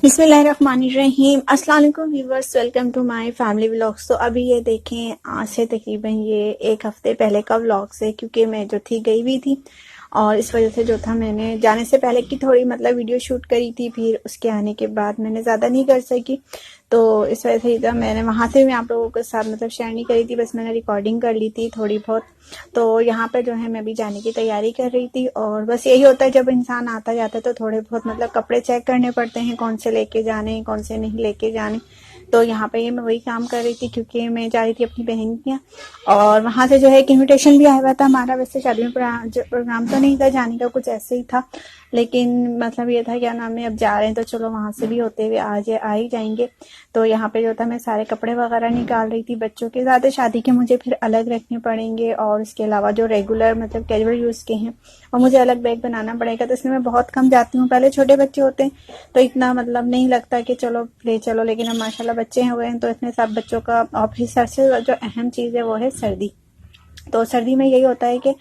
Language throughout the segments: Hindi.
बिस्मिल्लाहिर्रहमानिर्रहीम। अस्सलाम वालेकुम viewers, welcome to my family vlogs. तो अभी ये देखें, आज से तकरीबन ये एक हफ्ते पहले का व्लॉग है, क्योंकि मैं जो थी गई हुई थी और इस वजह से जो था मैंने जाने से पहले की थोड़ी मतलब वीडियो शूट करी थी, फिर उसके आने के बाद मैंने ज़्यादा नहीं कर सकी। तो इस वजह से जब मैंने वहाँ से भी आप लोगों के साथ मतलब शेयर नहीं करी थी, बस मैंने रिकॉर्डिंग कर ली थी थोड़ी बहुत। तो यहाँ पे जो है मैं भी जाने की तैयारी कर रही थी, और बस यही होता है जब इंसान आता जाता है तो थोड़े बहुत मतलब कपड़े चेक करने पड़ते हैं, कौन से लेके जाने कौन से नहीं लेके जाने। तो यहाँ पे ये मैं वही काम कर रही थी, क्योंकि मैं जा रही थी अपनी बहन के यहाँ, और वहाँ से जो है एक इन्विटेशन भी आया हुआ था हमारा। वैसे शादी में प्रोग्राम तो नहीं था जाने का, कुछ ऐसे ही था, लेकिन मतलब ये था क्या नाम है, अब जा रहे हैं तो चलो वहाँ से भी होते हुए आ ही जाएंगे। तो यहाँ पे जो था मैं सारे कपड़े वगैरह निकाल रही थी, बच्चों के ज़्यादा शादी के मुझे फिर अलग रखने पड़ेंगे, और इसके अलावा जो रेगुलर मतलब कैजुअल यूज़ के हैं और मुझे अलग बैग बनाना पड़ेगा। तो इसमें मैं बहुत कम जाती हूँ, पहले छोटे बच्चे होते हैं तो इतना मतलब नहीं लगता कि चलो ले चलो, लेकिन अब माशाल्लाह बच्चे हुए हैं तो इसमें सब बच्चों का। और फिर सबसे जो अहम चीज़ है वो है सर्दी। तो सर्दी में यही होता है कि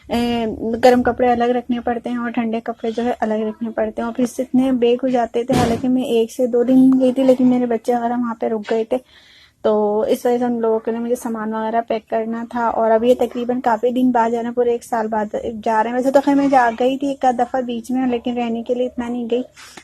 गर्म कपड़े अलग रखने पड़ते हैं और ठंडे कपड़े जो है अलग रखने पड़ते हैं, और फिर से इतने बेग हो जाते थे। हालांकि मैं 1 से 2 दिन गई थी, लेकिन मेरे बच्चे वगैरह वहाँ पे रुक गए थे, तो इस वजह से हम लोगों के लिए मुझे सामान वगैरह पैक करना था। और अभी ये तकरीबन काफ़ी दिन बाद जाना, पूरे 1 साल बाद जा रहे हैं। वैसे तो खैर मैं जा गई थी एक आध दफ़ा बीच में, लेकिन रहने के लिए इतना नहीं गई।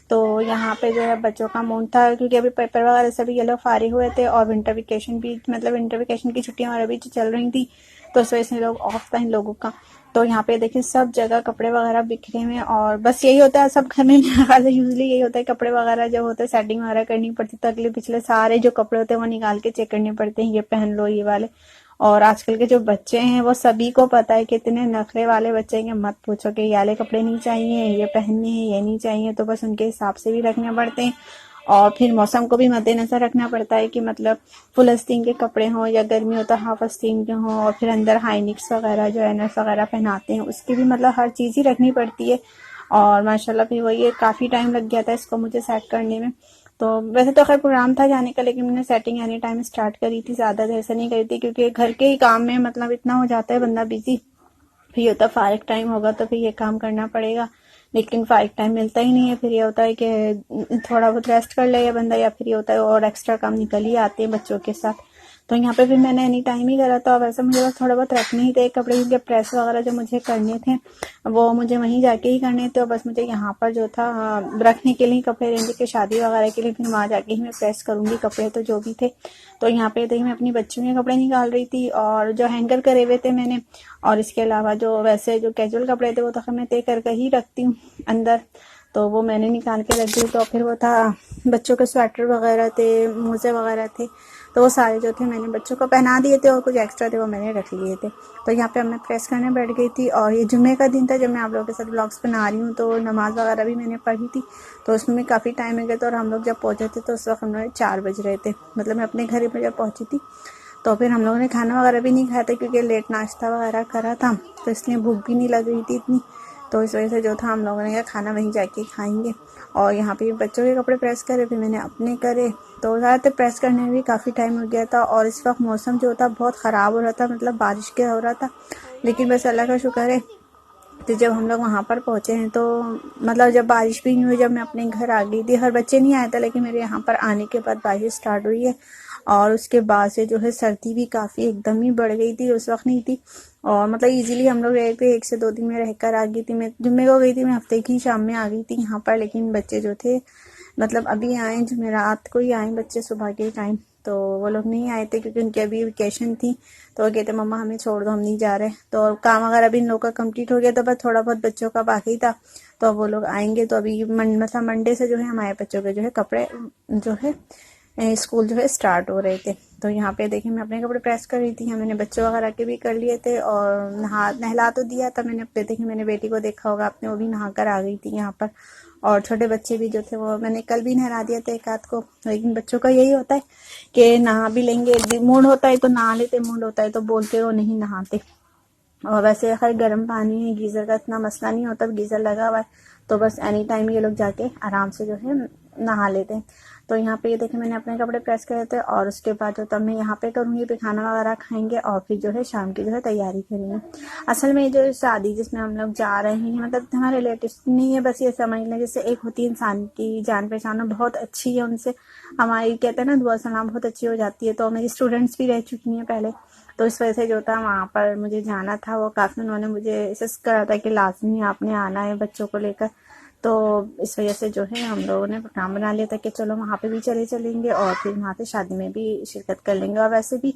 तो यहाँ पे जो है बच्चों का मूड था, क्योंकि अभी पेपर वगैरह सभी ये लोग फारिग हुए थे, और विंटर वेकेशन भी मतलब विंटर वेकेशन की छुट्टियाँ और अभी चल रही थी, तो इस वजह से लोग ऑफ था इन लोगों का। तो यहाँ पे देखिए सब जगह कपड़े वगैरह बिखरे हुए हैं, और बस यही होता है सब घर में यूजली यही होता है, कपड़े वगैरह जब होते हैं सेटिंग वगैरह करनी पड़ती है, तो अगले पिछले सारे जो कपड़े होते हैं वो निकाल के चेक करने पड़ते हैं, ये पहन लो ये वाले। और आजकल के जो बच्चे हैं वो सभी को पता है कि इतने नखरे वाले बच्चे हैं कि मत पूछो, कि ये वाले कपड़े नहीं चाहिए, ये पहनने हैं, ये नहीं चाहिए, तो बस उनके हिसाब से भी रखने पड़ते हैं। और फिर मौसम को भी मद्देनजर रखना पड़ता है कि मतलब फुल आस्तीन के कपड़े हों या गर्मी हो तो हाफ आस्तीन के हों, और फिर अंदर हाईनिक्स वगैरह जो एनर्स वगैरह पहनाते हैं उसकी भी मतलब हर चीज़ ही रखनी पड़ती है। और माशाल्लाह फिर वही है, काफ़ी टाइम लग गया था इसको मुझे सेट करने में। तो वैसे तो खैर प्रोग्राम था जाने का, लेकिन मैंने सेटिंग एनी टाइम स्टार्ट करी थी, ज़्यादा देर से नहीं करी थी, क्योंकि घर के ही काम में मतलब इतना हो जाता है बंदा बिजी। फिर ये होता है फारिग टाइम होगा तो फिर ये काम करना पड़ेगा, लेकिन फारिग टाइम मिलता ही नहीं है। फिर ये होता है कि थोड़ा बहुत रेस्ट कर ले या बंदा, या फिर ये होता है और एक्स्ट्रा काम निकल ही आते हैं बच्चों के साथ। तो यहाँ पे फिर मैंने एनी टाइम ही करा था। वैसे मुझे बस थोड़ा बहुत रखने ही थे कपड़े, क्योंकि प्रेस वगैरह जो मुझे करने थे वो मुझे वहीं जाके ही करने थे, और बस मुझे यहाँ पर जो था रखने के लिए कपड़े लेने के, शादी वगैरह के लिए फिर वहाँ जाके ही मैं प्रेस करूँगी कपड़े तो जो भी थे। तो यहाँ पे देखिए मैं अपनी बच्चियों के कपड़े निकाल रही थी, और जो हैंगर करे हुए थे मैंने, और इसके अलावा जो वैसे जो कैजुअल कपड़े थे वो तो मैं तय करके ही रखती हूँ अंदर, तो वो मैंने निकाल के रख दी। तो फिर वो था बच्चों के स्वेटर वगैरह थे, मोजे वगैरह थे, तो वो सारे जो थे मैंने बच्चों को पहना दिए थे, और कुछ एक्स्ट्रा थे वो मैंने रख लिए थे। तो यहाँ पे अब मैं प्रेस करने बैठ गई थी, और ये जुम्मे का दिन था जब मैं आप लोगों के साथ ब्लॉग्स बना रही हूँ, तो नमाज़ वगैरह भी मैंने पढ़ी थी, तो उसमें भी काफ़ी टाइम हो गया था। और हम लोग जब पहुँचे थे तो उस वक्त हम लोग 4 बज रहे थे, मतलब मैं अपने घर पर जब पहुँची थी। तो फिर हम लोगों ने खाना वगैरह भी नहीं खाया था, क्योंकि लेट नाश्ता वगैरह करा था, तो इसलिए भूख भी नहीं लग रही थी इतनी। तो इस वजह से जो था हम लोगों ने कहा खाना वहीं जाके खाएंगे। और यहाँ पे बच्चों के कपड़े प्रेस करे, फिर मैंने अपने करे, तो ज़्यादातर प्रेस करने में भी काफ़ी टाइम हो गया था। और इस वक्त मौसम जो था बहुत ख़राब हो रहा था, मतलब बारिश के हो रहा था, लेकिन बस अल्लाह का शुक्र है। तो जब हम लोग वहाँ पर पहुँचे हैं तो मतलब जब बारिश भी नहीं हुई, जब मैं अपने घर आ गई थी, हर बच्चे नहीं आए थे, लेकिन मेरे यहाँ पर आने के बाद बारिश स्टार्ट हुई है। और उसके बाद से जो है सर्दी भी काफ़ी एकदम ही बढ़ गई थी, उस वक्त नहीं थी। और मतलब इजीली हम लोग रह पे 1 से 2 दिन में रहकर आ गई थी। मैं जुम्मे को गई थी, मैं हफ्ते की शाम में आ गई थी यहाँ पर, लेकिन बच्चे जो थे मतलब अभी आए, जुमेरात को ही आए बच्चे सुबह के टाइम, तो वो लोग नहीं आए थे क्योंकि उनकी अभी वेकेशन थी। तो वो कहते मम्मा हमें छोड़ दो, हम नहीं जा रहे। तो काम वगैरह भी इन लोगों का कंप्लीट हो गया था, बस थोड़ा बहुत बच्चों का बाकी था, तो वो लोग आएंगे। तो अभी मतलब मंडे से जो है हमारे बच्चों के जो है कपड़े जो है स्कूल जो है स्टार्ट हो रहे थे। तो यहाँ पे देखिए मैं अपने कपड़े प्रेस कर रही थी, मैंने बच्चों वगैरह के भी कर लिए थे, और नहला तो दिया था मैंने अपने। देखिए मैंने बेटी को देखा होगा आपने, वो भी नहा कर आ गई थी यहाँ पर। और छोटे बच्चे भी जो थे वो मैंने कल भी नहला दिया था एक आध को। लेकिन बच्चों का यही होता है कि नहा भी लेंगे, मूड होता है तो नहा लेते, मूड होता है तो बोलते वो नहीं नहाते। और वैसे हर गर्म पानी है, गीज़र का इतना मसला नहीं होता, गीज़र लगा हुआ है, तो बस एनी टाइम ये लोग जाके आराम से जो है नहा लेते हैं। तो यहाँ पे ये देखें मैंने अपने कपड़े प्रेस करे थे और उसके बाद जो तब मैं यहाँ पे करूँगी, फिर खाना वगैरह खाएंगे और फिर जो है शाम की जो है तैयारी करेंगे। असल में ये जो शादी जिसमें हम लोग जा रहे हैं मतलब हमारे रिलेटिव्स नहीं है, बस ये समझ लें जैसे एक होती है इंसान की जान पहचान बहुत अच्छी है, उनसे हमारी कहते हैं ना दुआ सलाम बहुत अच्छी हो जाती है। तो मेरी स्टूडेंट्स भी रह चुकी हैं पहले, तो इस वजह से जो था वहाँ पर मुझे जाना था। वो काफ़ी उन्होंने मुझे इंसिस्ट करा था कि लाजमी आपने आना है बच्चों को लेकर। तो इस वजह से जो है हम लोगों ने प्रोग्राम बना लिया था कि चलो वहाँ पे भी चलेंगे और फिर वहाँ पे शादी में भी शिरकत कर लेंगे। और वैसे भी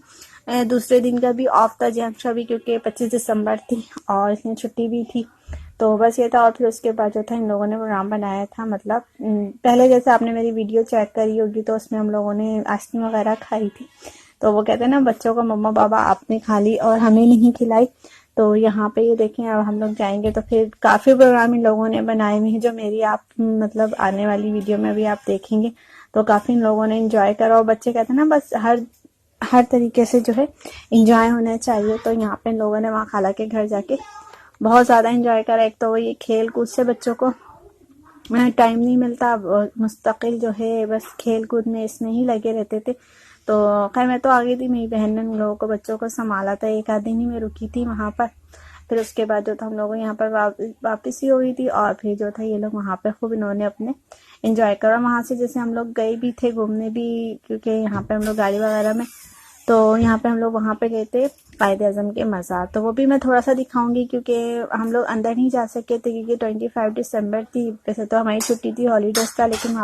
दूसरे दिन का भी ऑफ था जैसा भी, क्योंकि 25 दिसंबर थी और इसमें छुट्टी भी थी। तो बस ये था। और फिर उसके बाद जो था इन लोगों ने प्रोग्राम बनाया था, मतलब पहले जैसे आपने मेरी वीडियो चेक करी होगी तो उसमें हम लोगों ने आइसक्रीम वगैरह खाई थी। तो वो कहते हैं ना बच्चों को मम्मा पापा आपने खा ली और हमें नहीं खिलाई। तो यहाँ पे ये देखें अब हम लोग जाएंगे तो फिर काफ़ी प्रोग्राम इन लोगों ने बनाए हुए हैं जो मेरी आप मतलब आने वाली वीडियो में भी आप देखेंगे। तो काफ़ी इन लोगों ने इंजॉय करा और बच्चे कहते हैं ना बस हर तरीके से जो है इंजॉय होना चाहिए। तो यहाँ पे इन लोगों ने वहाँ खाला के घर जाके बहुत ज़्यादा इंजॉय करा। एक तो वो ये खेल कूद से बच्चों को टाइम नहीं मिलता, मुस्तकिल जो है बस खेल कूद में इसमें ही लगे रहते थे। तो खैर मैं तो आ गई थी, मेरी बहन ने उन लोगों को बच्चों को संभाला था, एक आध दिन ही मैं रुकी थी वहाँ पर। फिर उसके बाद जो था हम लोग यहाँ पर वापस ही हो गई थी और फिर जो था ये लोग वहाँ पर खूब इन्होंने अपने इंजॉय करा। वहाँ से जैसे हम लोग गए भी थे घूमने भी, क्योंकि यहाँ पे हम लोग गाड़ी वगैरह में, तो यहाँ पे हम लोग वहाँ पे गए थे कायदे आजम के मज़ार। तो वो भी मैं थोड़ा सा दिखाऊंगी क्योंकि हम लोग अंदर नहीं जा सके थे क्योंकि 25 दिसंबर थी। वैसे तो हमारी छुट्टी थी, हॉलीडेज था, लेकिन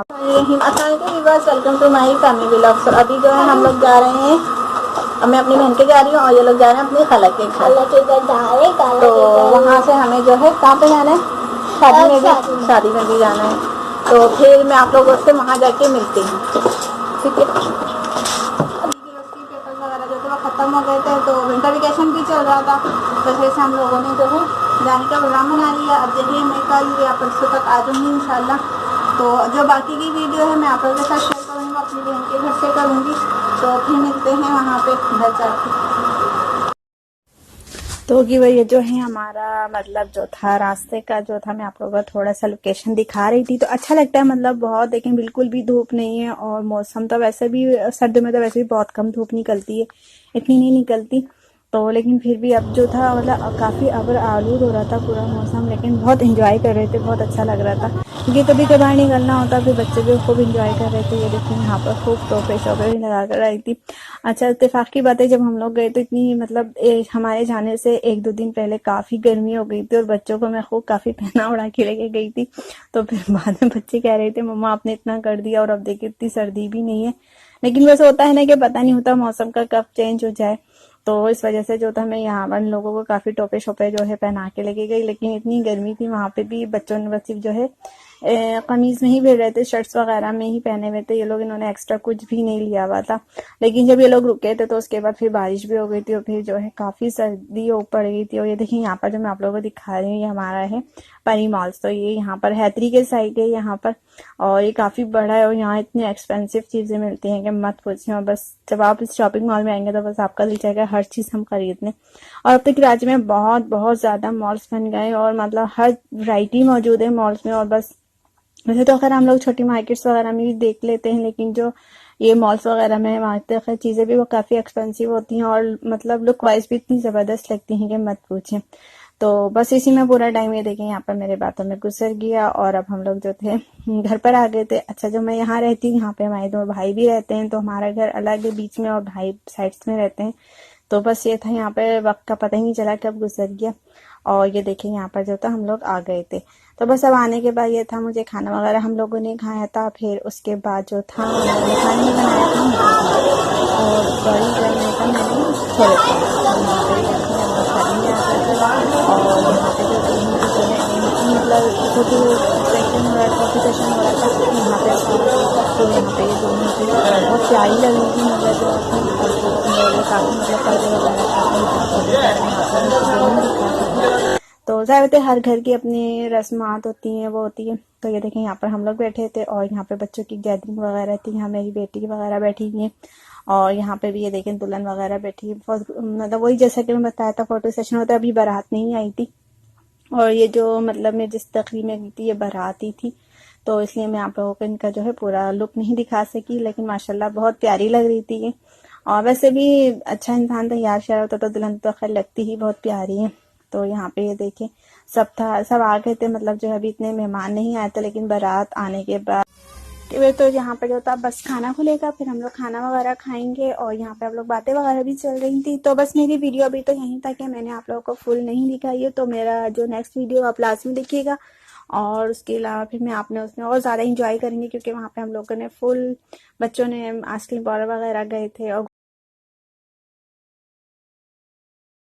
welcome to my family vlogs. और अभी जो है हम लोग जा रहे हैं, अब मैं अपनी बहन के जा रही हूँ और ये लोग जा रहे हैं अपनी खाला के घर। तो वहाँ से हमें जो है कहाँ पे जाना है, शादी में भी जाना है। तो फिर मैं आप लोगों से वहाँ जाके मिलती हूँ, ठीक है। खत्म हो गए थे तो विंटर वेकेशन भी चल रहा था, तो जैसे हम लोगों ने जो है जाने का प्रोग्राम बना लिया। अब देखिए मैं कल या परसों तक आ जाऊँगी इंशाल्लाह। तो जो बाकी की वीडियो है मैं आप लोगों के साथ शेयर करूँगी, अपनी बहन के घर से करूँगी। तो फिर मिलते हैं वहाँ पे घर जाके। तो कि वही जो है हमारा मतलब जो था रास्ते का जो था, मैं आप लोगों को थोड़ा सा लोकेशन दिखा रही थी। तो अच्छा लगता है, मतलब बहुत देखें बिल्कुल भी धूप नहीं है और मौसम तो वैसे भी सर्दी में तो वैसे भी बहुत कम धूप निकलती है, इतनी नहीं निकलती। तो लेकिन फिर भी अब जो था मतलब काफ़ी अबर आलूद हो रहा था पूरा मौसम, लेकिन बहुत इंजॉय कर रहे थे, बहुत अच्छा लग रहा था क्योंकि कभी कभार निकलना होता। फिर बच्चे भी खूब इंजॉय कर रहे थे। ये देखिए यहाँ पर खूब टोपे शोपे भी लगा कर आई थी। अच्छा इत्तेफाक की बात है, जब हम लोग गए तो इतनी मतलब हमारे जाने से 1-2 दिन पहले काफ़ी गर्मी हो गई थी और बच्चों को मैं खूब काफ़ी पहना उड़ा के लेके गई थी। तो फिर बाद में बच्चे कह रहे थे मम्मा आपने इतना कर दिया और अब देखिए इतनी सर्दी भी नहीं है। लेकिन वैसे होता है ना कि पता नहीं होता मौसम का कब चेंज हो जाए। तो इस वजह से जो था मैं यहाँ पर लोगों को काफ़ी टोपे शोपे जो है पहना के लेके गई। लेकिन इतनी गर्मी थी वहाँ पे भी, बच्चों ने बस जो है कमीज़ में ही फिर रहे थे, शर्ट्स वगैरह में ही पहने हुए थे ये लोग, इन्होंने एक्स्ट्रा कुछ भी नहीं लिया हुआ था। लेकिन जब ये लोग रुके थे तो उसके बाद फिर बारिश भी हो गई थी और फिर जो है काफ़ी सर्दी पड़ गई थी। और ये देखिए यहाँ पर जो मैं आप लोगों को दिखा रही हूँ ये हमारा है परी मॉल्स। तो ये यहाँ पर हैदरी के साइड है यहाँ पर, और ये काफ़ी बड़ा है और यहाँ इतनी एक्सपेंसिव चीज़ें मिलती हैं कि मत पूछिए। और बस जब आप इस शॉपिंग मॉल में आएंगे तो बस आपका दिल चाहेगा हर चीज़ हम खरीदने। और अब तक राज्य में बहुत बहुत ज़्यादा मॉल्स बन गए और मतलब हर वैरायटी मौजूद है मॉल्स में। और बस वैसे तो अगर हम लोग छोटी मार्केट्स वगैरह में भी देख लेते हैं, लेकिन जो ये मॉल्स वगैरह में वहाँ तक चीज़ें भी वो काफ़ी एक्सपेंसिव होती हैं और मतलब लुक वाइज भी इतनी ज़बरदस्त लगती हैं कि मत पूछें। तो बस इसी में पूरा टाइम ये देखें यहाँ पर मेरे बातों में गुजर गया। और अब हम लोग जो थे घर पर आ गए थे। अच्छा जो मैं यहाँ रहती हूँ यहाँ पे हमारे 2 भाई भी रहते हैं, तो हमारा घर अलग है बीच में और भाई साइड्स में रहते हैं। तो बस ये था, यहाँ पे वक्त का पता ही नहीं चला कब गुजर गया। और ये देखिए यहाँ पर जो था हम लोग आ गए थे। तो बस अब आने के बाद ये था, मुझे खाना वगैरह हम लोगों ने खाया था। फिर उसके बाद जो था मैंने खाना ही बनाया था और सॉरी क्या मैंने कहा मैंने छोले और यहाँ पे जो मतलब छोटी सेशन हो रहा था, कॉफी सेशन हो रहा था यहाँ पे। तो यहाँ पे ये दोनों चीज़ बहुत प्यारी लग रही थी, मतलब जो काफ़ी मतलब पर्दे वगैरह तो ज़्यादातर हर घर की अपनी रस्मात होती हैं वो होती है। तो ये देखें यहाँ पर हम लोग बैठे थे और यहाँ पे बच्चों की गैदरिंग वगैरह थी। यहाँ मेरी बेटी वगैरह बैठी हुई है और यहाँ पे भी ये देखें दुल्हन वगैरह बैठी है। मतलब वही जैसा कि मैं बताया था फोटो सेशन होता है। अभी बारात नहीं आई थी और ये जो मतलब मैं जिस तकरीब में गई थी ये बारात ही थी। तो इसलिए मैं आप लोगों को इनका जो है पूरा लुक नहीं दिखा सकी, लेकिन माशाल्लाह बहुत प्यारी लग रही थी ये। और वैसे भी अच्छा इंसान तैयार श्यार होता तो दुल्हन तो खैर लगती ही बहुत प्यारी है। तो यहाँ पे ये देखें सब आ गए थे, मतलब जो है अभी इतने मेहमान नहीं आए थे, लेकिन बारात आने के बाद फिर तो यहाँ पे जो था बस खाना खुलेगा, फिर हम लोग खाना वगैरह खाएंगे। और यहाँ पे आप लोग बातें वगैरह भी चल रही थी। तो बस मेरी वीडियो अभी तो यहीं तक है, मैंने आप लोगों को फुल नहीं दिखाई है, तो मेरा जो नेक्स्ट वीडियो आप लास्ट में देखिएगा। और उसके अलावा फिर मैं आपने उसमें और ज़्यादा इंजॉय करेंगे, क्योंकि वहाँ पे हम लोगों ने फुल बच्चों ने आइसक्रीम पार्लर वगैरह गए थे और